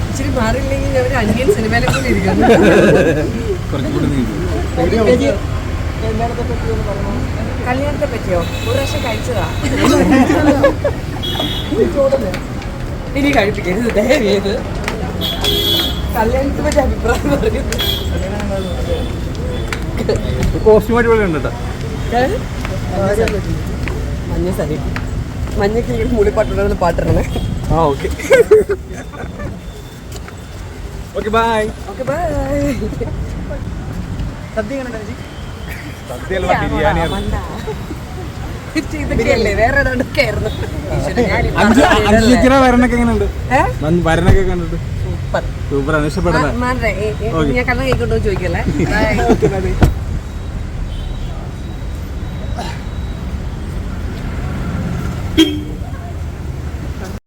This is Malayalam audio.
ഇച്ചിരി മാറിയില്ലെങ്കിൽ അവർ അന്യൻ സിനിമയിലെ പോലെ ഇരിക്കുന്നു. കല്യാണത്തെ പറ്റിയോ? ഒരു പ്രാവശ്യം കഴിച്ചതാ, ഇനി കഴിപ്പിക്കരുത് ദയവേത്. കല്യാണത്തെ പറ്റി അഭിപ്രായം പറയുന്നത് മഞ്ഞ സരി മഞ്ഞക്ക് ഇവിടെ മൂളിപ്പാട്ടുണ്ടെന്ന് പാട്ടിടണേ. Okay bye. ഇതൊക്കെയല്ലേ വേറെ ഏതാണ്ടൊക്കെ ആയിരുന്നു. വരണൊക്കെ എങ്ങനെയുണ്ട്? വരണൊക്കെ കണ്ടിട്ട് സൂപ്പർ ആണ്, ഇഷ്ടപ്പെടുന്നത്. ഞാൻ കണ്ണ കേൾക്കണ്ടോ ചോദിക്കല്ലേ.